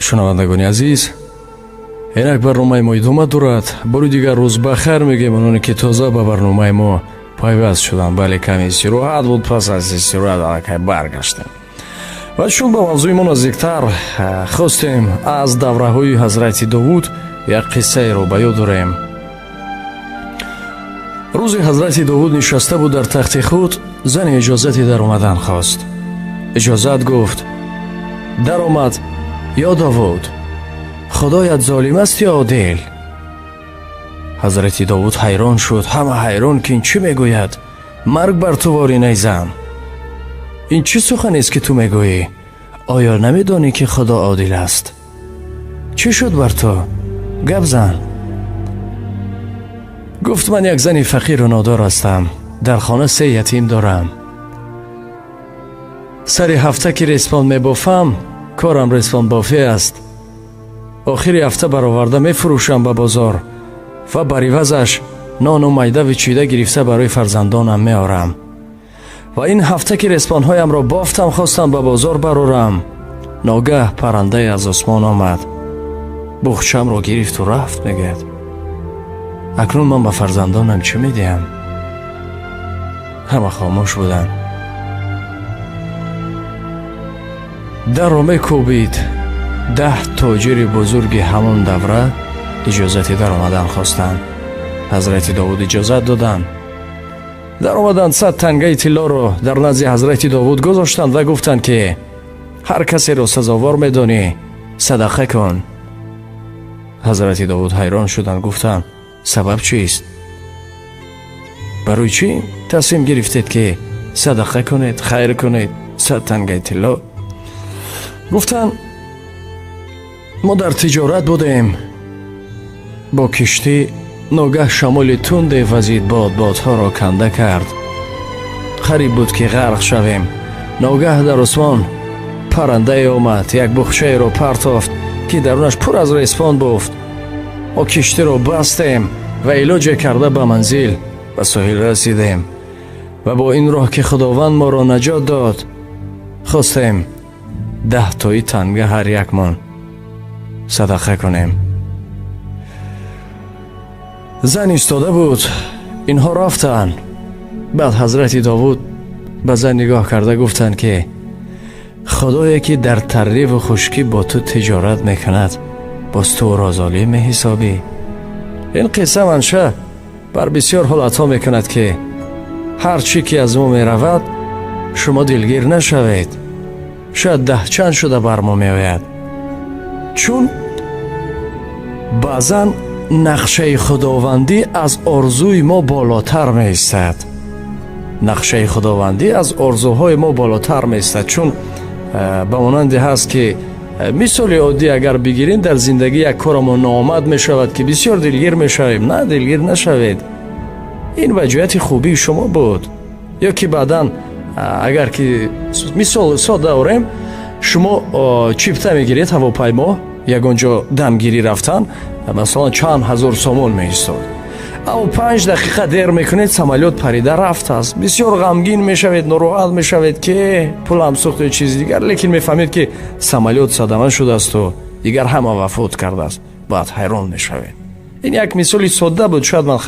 шунавандагони азиз, инак барномаи мо идома дорад. бори дигар рӯз бахайр мегем ононе ки тоза ба барномаи мо пайваст шуданд. бале каме истироҳат буд, пас аз истироҳат аллакай баргаштем ва чун ба мавзӯи мо наздиктар хостем аз давраҳои ҳазрати Довуд як қиссаеро ба ёд орем. рӯзе ҳазрати Довуд нишаста буд дар тахти худ, зане иҷозати дар омадан хост. иҷозат гуфт: даромад ё Довуд, худоят золим аст ё одил? ҳазрати Довуд ҳайрон шуд. ҳама ҳайрон ки ин чӣ мегӯяд? марг бар ту ворин ай зан! ин чӣ суханест ки ту мегӯӣ? оё намедонӣ ки худо одил аст? чӣ шуд бар ту? гап зан. гуфт: ман як зани фақиру нодор ҳастам. дар хона се ятим дорам. сари ҳафта ки респон мебофам, корам респонбофӣ аст. охири ҳафта бароварда мефурӯшам ба бозор ва бар ивазаш нону майда вичида гирифта барои фарзандонам меорам. ва ин ҳафта ки респонҳоямро бофтам, хостам ба бозор барорам, ногаҳ паррандае аз осмон омад, буғчамро гирифту рафт. мегӯяд: акнун ман ба фарзандонам чӣ медиҳам? ҳама хомӯш буданд. дарро мекӯбид. 10 тоҷири бузурги ҳамон давра иҷозати даромадан хостанд. ҳазрати Довуд иҷозат доданд. даромаданд 100 тангаи тиллоро дар назди ҳазрати Довуд гузоштанд ва гуфтанд ки ҳар касеро сазовор медонӣ, садақа кун. ҳазрати Довуд ҳайрон шуданд. гуфтанд: сабаб чист? барои чӣ тасмим гирифтед ки садақа кунед, хайр кунед? 100 тангаи тилло? гуфтанд: мо дар тиҷорат будем бо киштӣ, ногаҳ шамоли тунде вазид бодҳоро канда кард. қариб буд ки ғарқ шавем. ногаҳ дар осмон паррандае омад, як буғчаеро партофт ки дарунаш пур аз респон буфт. мо киштиро бастем ва илоҷе карда ба манзил, ба соҳил расидем ва бо ин роҳ ки худованд моро наҷот дод, хостем 10 тои танга ҳар якмон садақа кунем. зан истода буд. инҳо рафтанд. баъд ҳазрати Довуд ба зан нигоҳ карда гуфтанд ки худое ки дар тарриву хушкӣ бо ту тиҷорат мекунад, боз ту ӯро золим меҳисобӣ. ин қисса манша бар бисёр ҳолатҳо мекунад ки ҳар чӣ ки аз мо меравад, шумо дилгир нашавед. шояд 10 чанд шуда бар мо меояд, чун баъзан нақшаи худовандӣ аз орзуи мо болотар меистад. нақшаи худовандӣ аз орзуҳои мо болотар меистад. чун ба монанде ҳаст ки мисоли оддӣ агар бигирем, дар зиндагӣ як корамон ноомад мешавад ки бисёр дилгир мешавем. на, дилгир нашавед. ин ваҷҳияти хубии шумо буд. ё ки баъдан агар ки мисол сода орем, шумо чипта мегиред ҳавопаймо, ягонҷо дамгирӣ рафтан, масалан чанд ҳазор сомон меистод. аммо 5 дақиқа дер мекунед, самолёт парида рафтааст. бисёр ғамгин мешавед, нороҳат мешавед ки пулам сӯхт ё чизи дигар, лекин мефаҳмед ки самолёт садама шудаасту дигар ҳама вафот кардааст. баъд ҳайрон мешавед. ин як мисоли содда буд. шояд ман